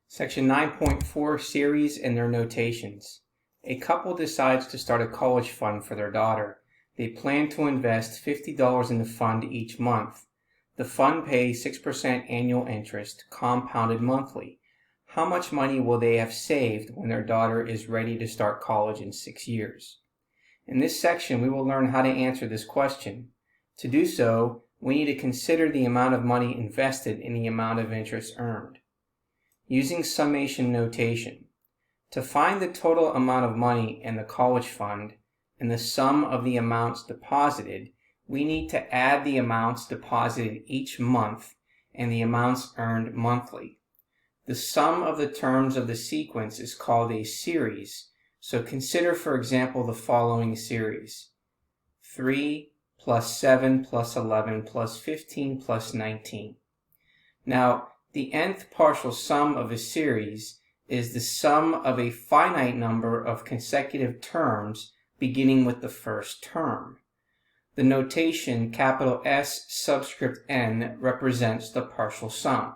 Section 9.4, Series and their notations. A couple decides to start a college fund for their daughter. They plan to invest $50 in the fund each month. The fund pays 6% annual interest, compounded monthly. How much money will they have saved when their daughter is ready to start college in 6 years? In this section, we will learn how to answer this question. To do so, we need to consider the amount of money invested in the amount of interest earned. Using summation notation. To find the total amount of money in the college fund and the sum of the amounts deposited, we need to add the amounts deposited each month and the amounts earned monthly. The sum of the terms of the sequence is called a series, so consider, for example, the following series: 3 plus 7 plus 11 plus 15 plus 19. Now, the nth partial sum of a series is the sum of a finite number of consecutive terms beginning with the first term. The notation capital S subscript n represents the partial sum.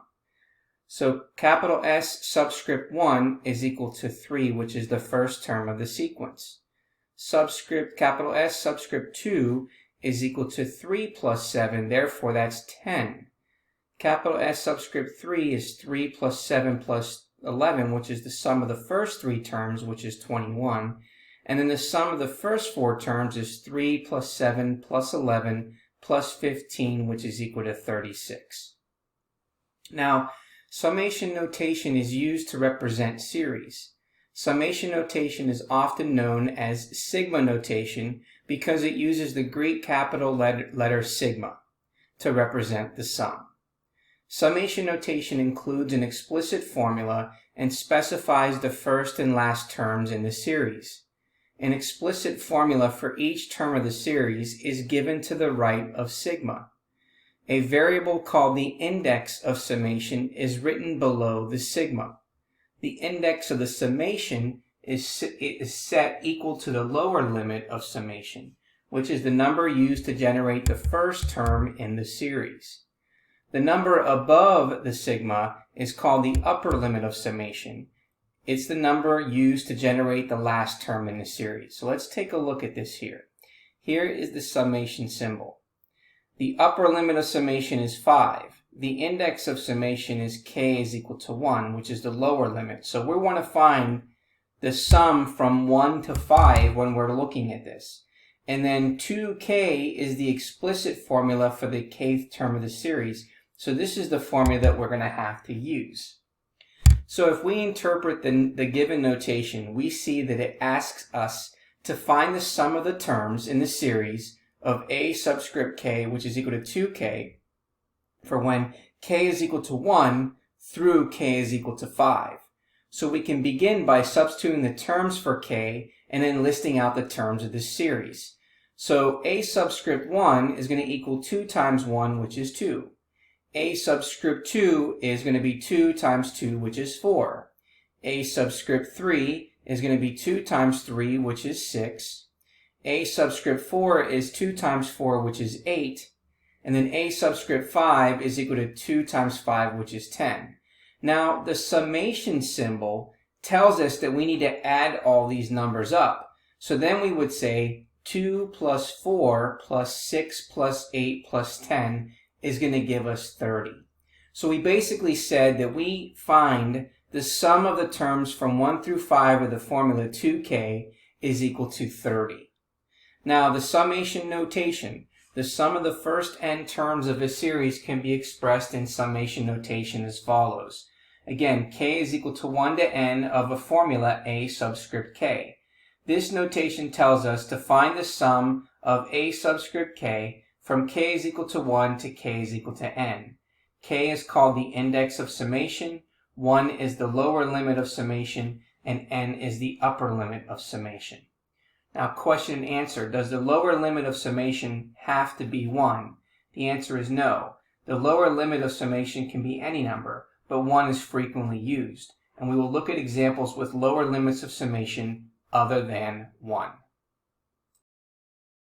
So capital S subscript 1 is equal to 3, which is the first term of the sequence. Subscript capital S subscript 2 is equal to 3 plus 7, therefore that's 10. Capital S subscript 3 is 3 plus 7 plus 11, which is the sum of the first 3 terms, which is 21. And then the sum of the first 4 terms is 3 plus 7 plus 11 plus 15, which is equal to 36. Now, summation notation is used to represent series. Summation notation is often known as sigma notation because it uses the Greek capital letter sigma to represent the sum. Summation notation includes an explicit formula and specifies the first and last terms in the series. An explicit formula for each term of the series is given to the right of sigma. A variable called the index of summation is written below the sigma. The index of the summation is set equal to the lower limit of summation, which is the number used to generate the first term in the series. The number above the sigma is called the upper limit of summation. It's the number used to generate the last term in the series. So let's take a look at this here. Here is the summation symbol. The upper limit of summation is 5. The index of summation is k is equal to 1, which is the lower limit. So we want to find the sum from 1 to 5 when we're looking at this. And then 2k is the explicit formula for the kth term of the series. So this is the formula that we're going to have to use. So if we interpret the given notation, we see that it asks us to find the sum of the terms in the series of a subscript k, which is equal to 2k, for when k is equal to 1 through k is equal to 5. So we can begin by substituting the terms for k and then listing out the terms of this series. So a subscript 1 is going to equal 2 times 1, which is 2. A subscript 2 is going to be 2 times 2, which is 4. A subscript 3 is going to be 2 times 3, which is 6. A subscript 4 is 2 times 4, which is 8. And then A subscript 5 is equal to 2 times 5, which is 10. Now, the summation symbol tells us that we need to add all these numbers up. So then we would say 2 plus 4 plus 6 plus 8 plus 10 is going to give us 30. So we basically said that we find the sum of the terms from 1 through 5 of the formula 2k is equal to 30. Now, the summation notation, the sum of the first n terms of a series can be expressed in summation notation as follows. Again, k is equal to 1 to n of a formula a subscript k. This notation tells us to find the sum of a subscript k from k is equal to 1 to k is equal to n. K is called the index of summation, 1 is the lower limit of summation, and n is the upper limit of summation. Now, question and answer. Does the lower limit of summation have to be 1? The answer is no. The lower limit of summation can be any number, but 1 is frequently used. And we will look at examples with lower limits of summation other than 1.